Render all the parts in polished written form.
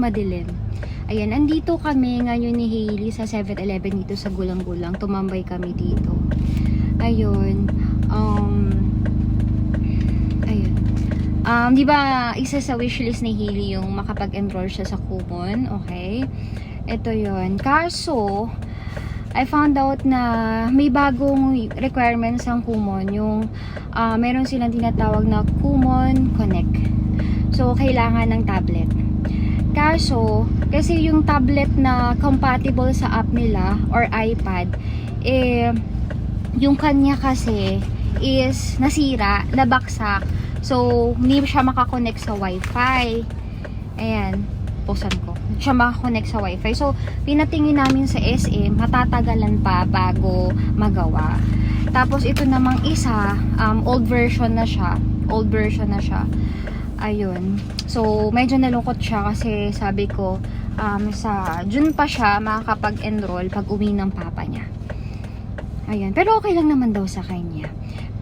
madilim. Ayan, andito kami ngayon ni Hailey sa 7-Eleven dito sa Gulang-Gulang. Tumambay kami dito. Ayun. Di ba isa sa wishlist ni Hailey yung makapag-enroll siya sa Kumon, okay? Ito yun. Kaso, I found out na may bagong requirements ang Kumon. Yung meron silang tinatawag na Kumon Connect. So, kailangan ng tablet. Kaso, kasi yung tablet na compatible sa app nila or iPad, yung kanya kasi is nasira, nabaksak. So, hindi siya makakonect sa Wi-Fi. Ayan, posan ko. Hindi siya makakonect sa Wi-Fi. So, pinatingin namin sa SM, matatagalan pa bago magawa. Tapos, ito namang isa, old version na siya. Ayun. So, medyo nalungkot siya kasi sabi ko, sa June pa siya makakapag-enroll pag uwi ng papa niya. Ayan. Pero okay lang naman daw sa kanya.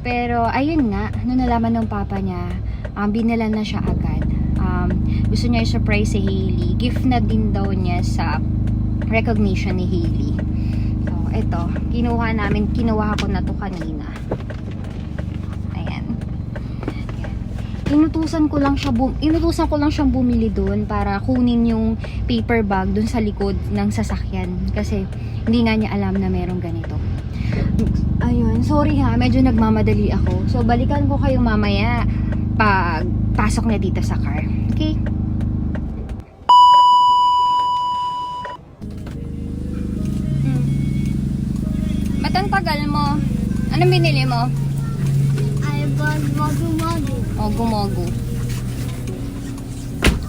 Pero, ayun nga, nung nalaman ng papa niya, binila na siya agad. Gusto niya i-surprise si Hailey. Gift na din daw niya sa recognition ni Hailey. So, ito. Kinuha ko na to kanina. Ayan. Inutusan ko lang siyang bumili doon para kunin yung paper bag doon sa likod ng sasakyan. Kasi, hindi nga niya alam na merong ganito. Ayun, sorry ha, medyo nagmamadali ako. So, balikan ko kayo mamaya pag pasok na dito sa car. Okay? Ba't ang tagal mo? Anong binili mo? I bought mogu-mogu. Mogu-mogu.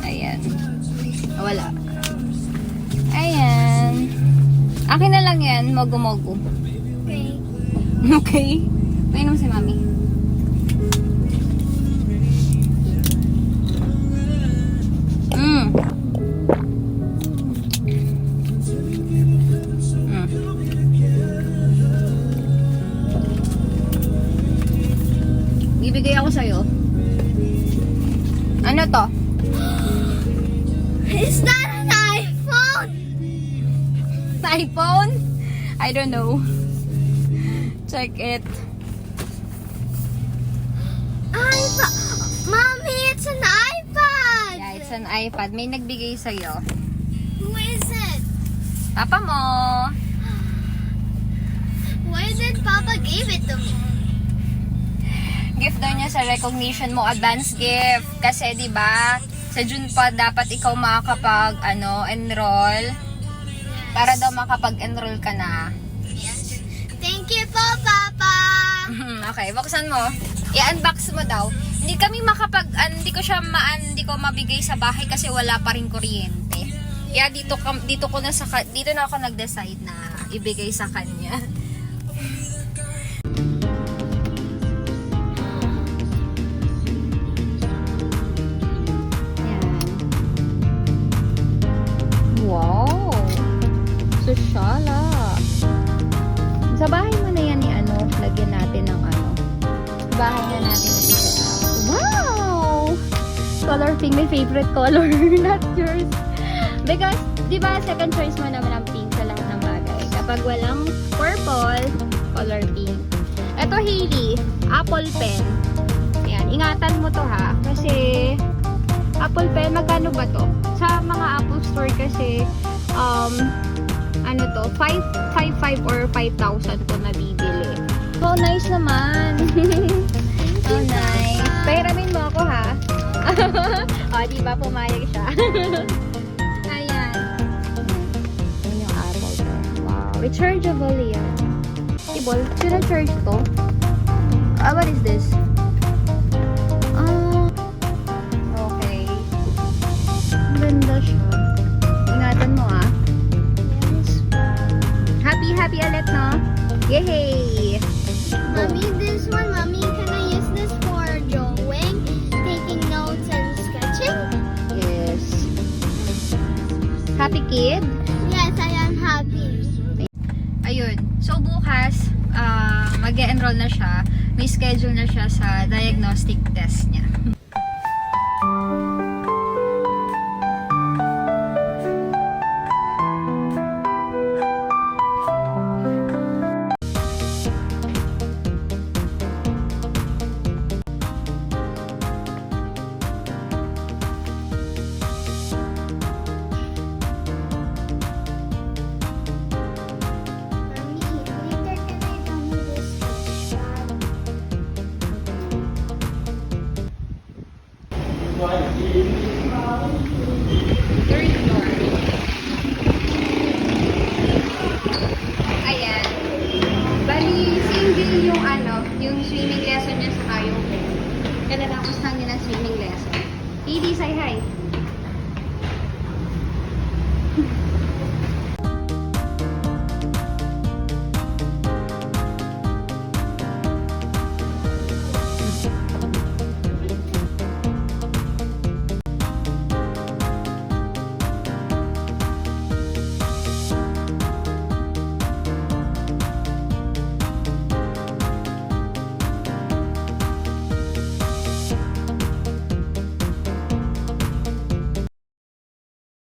Ayan. Wala. Ayan. Akin na lang yan, mogu-mogu. Okay. Okay. Painom si Mami. Bibigay ako sa'yo. Ano to? Is that an iPhone? iPhone? I don't know. Check it. iPad. Mommy, it's an iPad. Yeah, it's an iPad. May nagbigay sa'yo. Who is it? Papa mo. Why did Papa give it to me? Gift daw niya sa recognition mo. Advance gift. Kasi, di ba, sa June pa dapat ikaw makakapag, enroll. Para daw makapag-enroll ka na. Yes. Thank you po, Papa. Okay, buksan mo. I-unbox mo daw. Hindi ko mabigay sa bahay kasi wala pa rin kuryente. Kaya dito na ako nag-decide na ibigay sa kanya. Yan. Wow. Sosyala. Sa bahay mo na yan lagyan natin ng bahay na natin na t-shirt. Wow! Color pink, my favorite color, not yours. Because, di ba, second choice mo naman ang pink sa lahat ng bagay. Kapag walang purple, color pink. Ito, Hailey, Apple pen. Ayan, ingatan mo to ha. Kasi, Apple pen, magkano ba to? Sa mga Apple Store kasi, 5,500 or 5,000 to nabibili. So, nice naman. Oh, nice. Pahiramin mo ako, ha? O, diba pumayag siya? Ayan. Ayan yung Apple pen. Wow. Rechargeable yan. Tibol, sina-charge to? What is this? Okay. Ganda siya. Ingatan mo, ha? Happy ulit, no? Yay! Mommy, this one, Mommy, can I use this for drawing, taking notes, and sketching? Yes. Happy kid? Yes, I am happy. Ayun. So, bukas, mag-e-enroll na siya. May schedule na siya sa diagnostic test niya. swimming lesson. Hailey, say hi.